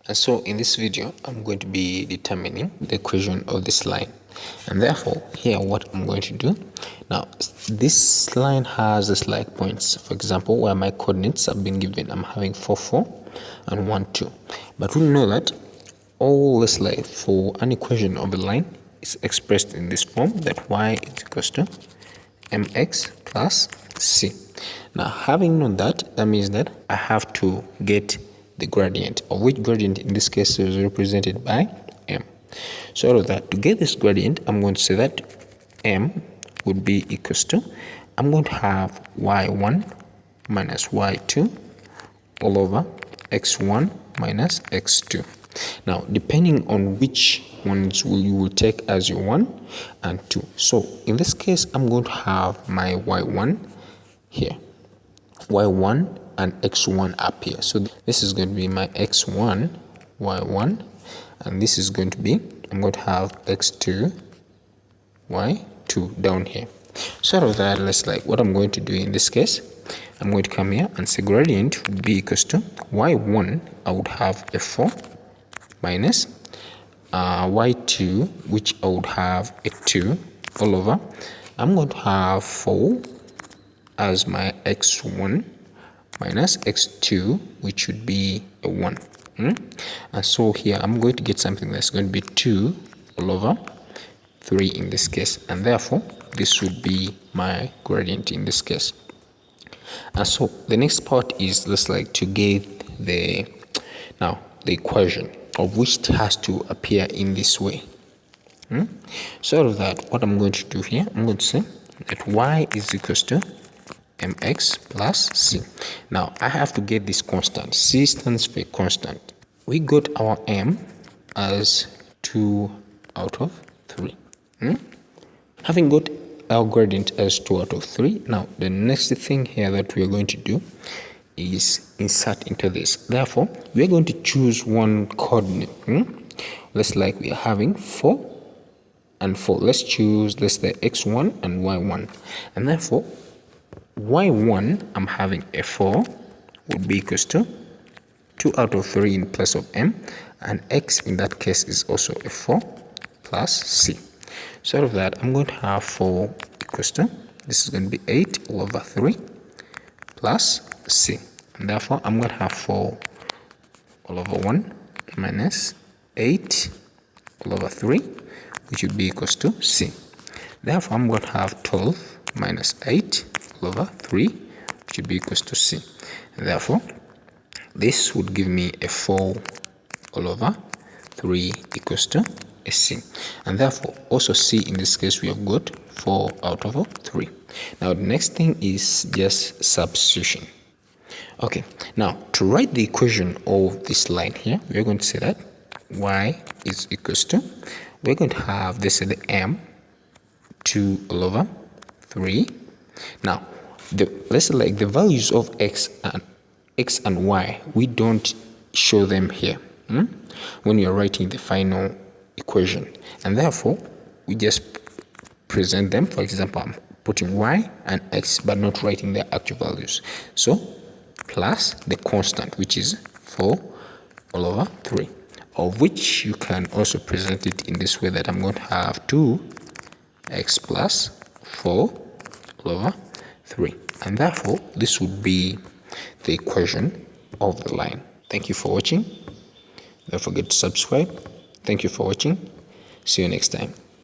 And so in this video, I'm going to be determining the equation of this line. And therefore, here what I'm going to do, now this line has this like points. For example, where my coordinates have been given, I'm having 4, 4 and 1, 2. But we know that all this like for an equation of a line is expressed in this form, that y is equals to mx plus c. Now, having known that, that means that I have to get the gradient, of which gradient in this case is represented by m. So out of that, to get this gradient, I'm going to say that m would be equals to, I'm going to have y1 minus y2 all over x1 minus x2. Now, depending on which ones you will take as your 1 and 2. So in this case, I'm going to have my y1 here, y1 and x1 up here. So this is going to be my x1, y1, and this is going to be, I'm going to have x2, y2 down here. So out of that, let's like what I'm going to do in this case, I'm going to come here and say gradient would be equals to y1, I would have a 4 minus y2, which I would have a 2 all over, I'm going to have 4 as my x1 minus x2, which would be a 1. And so here I'm going to get something that's going to be 2 all over 3 in this case, and therefore this would be my gradient in this case. And so the next part is just like to get the equation, of which it has to appear in this way. So out of that, what I'm going to do here, I'm going to say that y is equals to mx plus c. Now I have to get this constant. C stands for constant. We got our m as 2 out of 3. Having got our gradient as 2 out of 3, now the next thing here that we are going to do is insert into this. Therefore, we are going to choose one coordinate. Let's like we are having 4 and 4. Let's choose the x1 and y1, and therefore y1, I'm having a 4 would be equals to 2 out of 3 in place of m, and x in that case is also a 4 plus c. So out of that, I'm going to have 4 equals to, this is going to be 8 all over 3 plus c, and therefore I'm going to have 4 all over 1 minus 8 all over 3, which would be equals to c. Therefore I'm going to have 12 minus 8 all over 3, which would be equals to c. And therefore this would give me a 4 all over 3 equals to a c. And therefore also c in this case we have got 4 out of 3. Now the next thing is just substitution. Okay, now to write the equation of this line here, we're going to say that y is equals to, we're going to have this the m 2 all over 3. Now let's say like the values of x and y, we don't show them here when you're writing the final equation, and therefore we just present them. For example, I'm putting y and x but not writing their actual values, so plus the constant, which is 4 all over 3, of which you can also present it in this way, that I'm going to have 2x plus 4 all over 3, and therefore this would be the equation of the line. Thank you for watching. Don't forget to subscribe. Thank you for watching. See you next time.